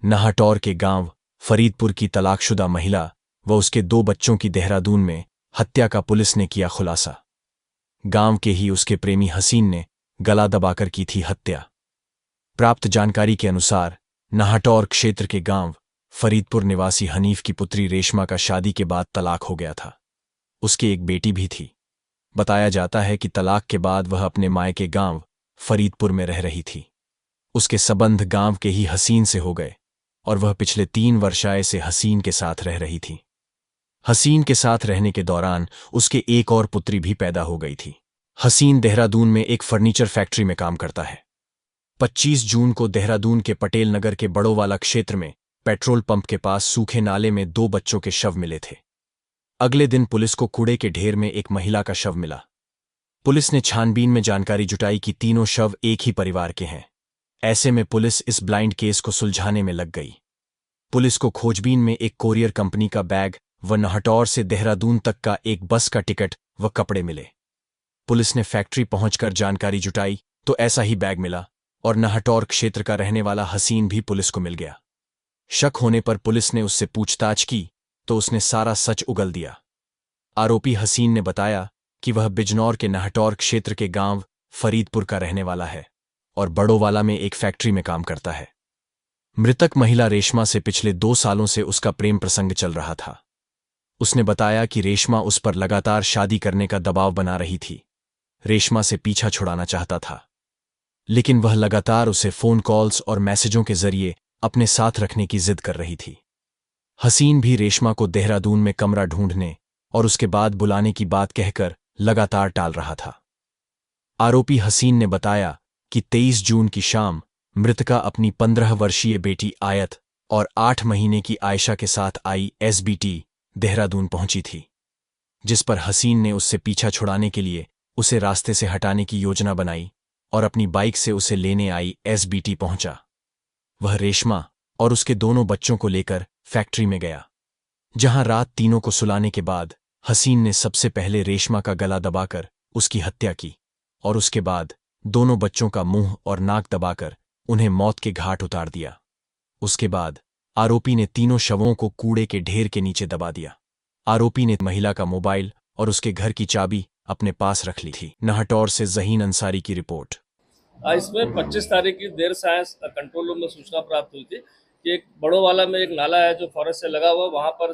नाहटौर के गांव फरीदपुर की तलाकशुदा महिला व उसके 2 बच्चों की देहरादून में हत्या का पुलिस ने किया खुलासा। गांव के ही उसके प्रेमी हसीन ने गला दबाकर की थी हत्या। प्राप्त जानकारी के अनुसार नाहटौर क्षेत्र के गांव फरीदपुर निवासी हनीफ की पुत्री रेशमा का शादी के बाद तलाक हो गया था। उसकी एक बेटी भी थी। बताया जाता है कि तलाक के बाद वह अपने मायके गांव फरीदपुर में रह रही थी। उसके संबंध गांव के ही हसीन से हो गए और वह पिछले 3 वर्षाए से हसीन के साथ रह रही थी। हसीन के साथ रहने के दौरान उसके एक और पुत्री भी पैदा हो गई थी। हसीन देहरादून में एक फर्नीचर फैक्ट्री में काम करता है। 25 जून को देहरादून के पटेल नगर के बड़ोवाला क्षेत्र में पेट्रोल पंप के पास सूखे नाले में 2 बच्चों के शव मिले थे। अगले दिन पुलिस को कूड़े के ढेर में एक महिला का शव मिला। पुलिस ने छानबीन में जानकारी जुटाई कि तीनों शव एक ही परिवार के हैं। ऐसे में पुलिस इस ब्लाइंड केस को सुलझाने में लग गई। पुलिस को खोजबीन में एक कोरियर कंपनी का बैग व नाहटौर से देहरादून तक का एक बस का टिकट व कपड़े मिले। पुलिस ने फैक्ट्री पहुंचकर जानकारी जुटाई तो ऐसा ही बैग मिला और नाहटौर क्षेत्र का रहने वाला हसीन भी पुलिस को मिल गया। शक होने पर पुलिस ने उससे पूछताछ की तो उसने सारा सच उगल दिया। आरोपी हसीन ने बताया कि वह बिजनौर के नाहटौर क्षेत्र के गांव फरीदपुर का रहने वाला है और बड़ोवाला में एक फैक्ट्री में काम करता है। मृतक महिला रेशमा से पिछले 2 सालों से उसका प्रेम प्रसंग चल रहा था। उसने बताया कि रेशमा उस पर लगातार शादी करने का दबाव बना रही थी। रेशमा से पीछा छुड़ाना चाहता था, लेकिन वह लगातार उसे फोन कॉल्स और मैसेजों के जरिए अपने साथ रखने की जिद कर रही थी। हसीन भी रेशमा को देहरादून में कमरा ढूंढने और उसके बाद बुलाने की बात कहकर लगातार टाल रहा था। आरोपी हसीन ने बताया कि 23 जून की शाम मृतका अपनी 15 वर्षीय बेटी आयत और 8 महीने की आयशा के साथ ISBT देहरादून पहुंची थी, जिस पर हसीन ने उससे पीछा छुड़ाने के लिए उसे रास्ते से हटाने की योजना बनाई और अपनी बाइक से उसे लेने ISBT पहुंचा। वह रेशमा और उसके दोनों बच्चों को लेकर फैक्ट्री में गया, जहां रात तीनों को सुलाने के बाद हसीन ने सबसे पहले रेशमा का गला दबाकर उसकी हत्या की और उसके बाद दोनों बच्चों का मुंह और नाक दबाकर उन्हें मौत के घाट उतार दिया। उसके बाद आरोपी ने तीनों शवों को कूड़े के ढेर के नीचे दबा दिया। आरोपी ने महिला का मोबाइल और उसके घर की चाबी अपने पास रख ली थी। नाहटौर से जहीन अंसारी की रिपोर्ट। इसमें 25 तारीख की देर सायंस कंट्रोल रूम में सूचना प्राप्त हुई थी कि एक बड़ोवाला में एक नाला है जो फॉरेस्ट से लगा हुआ, वहाँ पर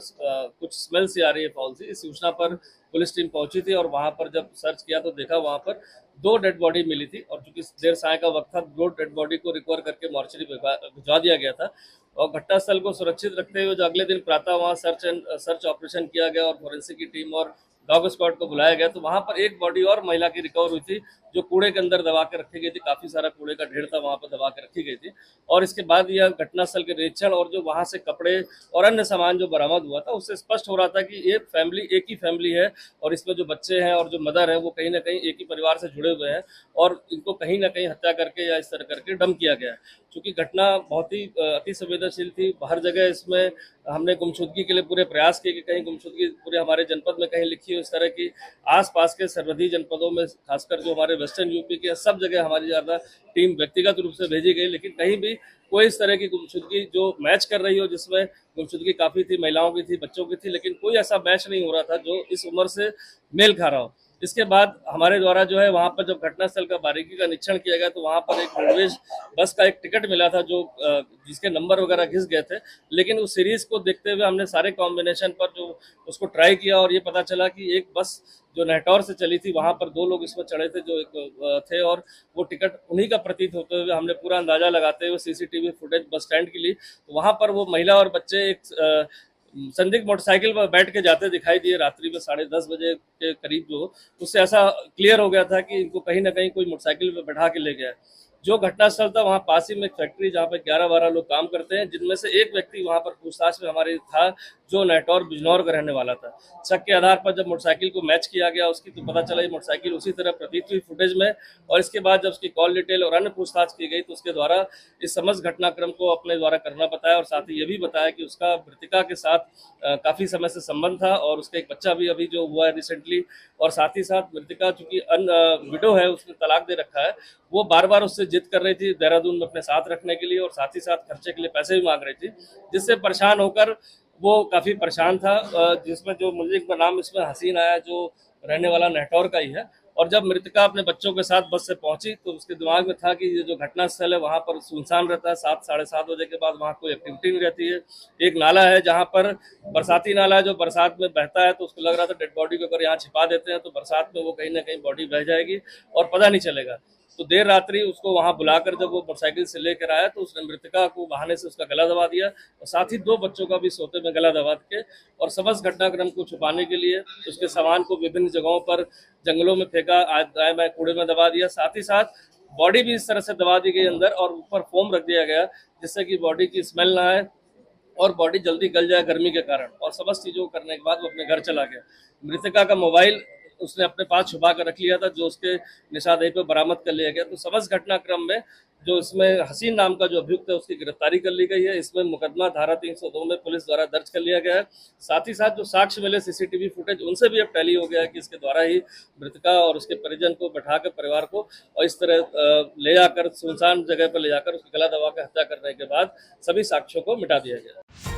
कुछ स्मेल सी आ रही है फाउल सी। इस सूचना पर पुलिस टीम पहुंची थी और वहाँ पर जब सर्च किया तो देखा वहाँ पर 2 डेड बॉडी मिली थी और चूंकि देर साय का वक्त था, 2 डेड बॉडी को रिकवर करके मॉर्चरी भिजवा दिया गया था और घटनास्थल को सुरक्षित रखते हुए जो अगले दिन प्रातः वहाँ सर्च ऑपरेशन किया गया और फोरेंसिक की टीम और डॉग स्क्वाड को बुलाया गया तो वहां पर एक बॉडी और महिला की रिकवर हुई थी जो कूड़े के अंदर दबा के रखी गई थी। काफी सारा कूड़े का ढेर था वहां पर दबा के रखी गई थी और इसके बाद यह घटनास्थल के निरीक्षण और जो वहां से कपड़े और अन्य सामान जो बरामद हुआ था उससे स्पष्ट हो रहा था कि ये फैमिली एक ही फैमिली है और इसमें जो बच्चे हैं और जो मदर है वो कहीं ना कहीं एक ही परिवार से जुड़े हुए हैं और इनको कहीं ना कहीं हत्या करके या इस तरह करके डंप किया गया है। चूंकि घटना बहुत ही अति संवेदनशील थी, हर जगह इसमें हमने गुमशुदगी के लिए पूरे प्रयास किए कि कहीं गुमशुदगी पूरे हमारे जनपद में कहीं लिखी हो इस तरह की। आसपास के सरहदी जनपदों में खासकर जो हमारे वेस्टर्न यूपी के सब जगह हमारी ज़्यादा टीम व्यक्तिगत रूप से भेजी गई, लेकिन कहीं भी कोई इस तरह की गुमशुदगी जो मैच कर रही हो, जिसमें गुमशुदगी काफ़ी थी, महिलाओं की थी, बच्चों की थी, लेकिन कोई ऐसा मैच नहीं हो रहा था जो इस उम्र से मेल खा रहा हो। इसके बाद हमारे द्वारा जो है वहाँ पर जब घटनास्थल का बारीकी का निरीक्षण किया गया तो वहाँ पर एक रोडवेज बस का एक टिकट मिला था जो जिसके नंबर वगैरह घिस गए थे, लेकिन उस सीरीज को देखते हुए हमने सारे कॉम्बिनेशन पर जो उसको ट्राई किया और ये पता चला कि एक बस जो नाहटौर से चली थी वहाँ पर 2 लोग इसमें चढ़े थे जो एक थे और वो टिकट उन्हीं का प्रतीत होते हुए हमने पूरा अंदाजा लगाते हुए सीसीटीवी फुटेज बस स्टैंड की ली तो वहाँ पर वो महिला और बच्चे एक संदिग्ध मोटरसाइकिल पर बैठ के जाते दिखाई दिए रात्रि में 10:30 बजे के करीब। जो उससे ऐसा क्लियर हो गया था कि इनको कहीं ना कहीं कोई मोटरसाइकिल पर बैठा के ले गया है। जो घटनास्थल था वहाँ पास ही में एक फैक्ट्री जहाँ पर 11-12 लोग काम करते हैं, जिनमें से एक व्यक्ति वहाँ पर पूछताछ में हमारे था जो नाहटौर बिजनौर का रहने वाला था। शक के आधार पर जब मोटरसाइकिल को मैच किया गया उसकी तो पता चला ये मोटरसाइकिल उसी तरह प्रतीत हुई फुटेज में और इसके बाद जब उसकी कॉल डिटेल और अन्य पूछताछ की गई तो उसके द्वारा इस समस्त घटनाक्रम को अपने द्वारा करना बताया और साथ ही ये भी बताया कि उसका मृतिका के साथ काफ़ी समय से संबंध था और उसका एक बच्चा भी अभी जो हुआ है रिसेंटली और साथ ही साथ मृतिका चूंकि विडो है, उसने तलाक दे रखा है, वो बार बार उससे जिद कर रही थी देहरादून में अपने साथ रखने के लिए और साथ ही साथ खर्चे के लिए पैसे भी मांग रही थी, जिससे परेशान होकर वो काफ़ी परेशान था। जिसमें जो मुल्जिम का नाम इसमें हसीन आया, जो रहने वाला नेहटौर का ही है। और जब मृतका अपने बच्चों के साथ बस से पहुंची तो उसके दिमाग में था कि ये जो घटना स्थल है वहाँ पर सुनसान रहता है, 7 साढ़े 7 बजे के बाद वहाँ कोई एक्टिविटी नहीं रहती है। एक नाला है जहाँ पर बरसाती नाला है, जो बरसात में बहता है, तो उसको लग रहा था डेड बॉडी को अगर यहाँ छिपा देते हैं तो बरसात में वो कहीं ना कहीं बॉडी बह जाएगी और पता नहीं चलेगा। तो देर रात्रि उसको वहां बुलाकर जब वो मोटरसाइकिल से लेकर आया तो उसने मृतका को बहाने से उसका गला दबा दिया और साथ ही 2 बच्चों का भी सोते में गला दबा के और समस्त घटनाक्रम को छुपाने के लिए उसके सामान को विभिन्न जगहों पर जंगलों में फेंका, दाएं बाएं कूड़े में दबा दिया। साथ ही साथ बॉडी भी इस तरह से दबा दी गई अंदर और ऊपर फोम रख दिया गया जिससे कि बॉडी की स्मेल ना आए और बॉडी जल्दी गल जाए गर्मी के कारण। और समस्त चीज़ों को करने के बाद वो अपने घर चला गया। मृतका का मोबाइल उसने अपने पास छुपा कर रख लिया था, जो उसके निशानदेही पे बरामद कर लिया गया। तो समस्त घटनाक्रम में जो इसमें हसीन नाम का जो अभियुक्त है उसकी गिरफ्तारी कर ली गई है। इसमें मुकदमा धारा 302 में पुलिस द्वारा दर्ज कर लिया गया है। साथ ही साथ जो साक्ष्य मिले सीसीटीवी फुटेज, उनसे भी अब टैली हो गया है कि इसके द्वारा ही मृतका और उसके परिजन को बैठाकर परिवार को और इस तरह ले जाकर सुनसान जगह पर ले जाकर उसकी गला दबा कर हत्या करने के बाद सभी साक्ष्यों को मिटा दिया गया।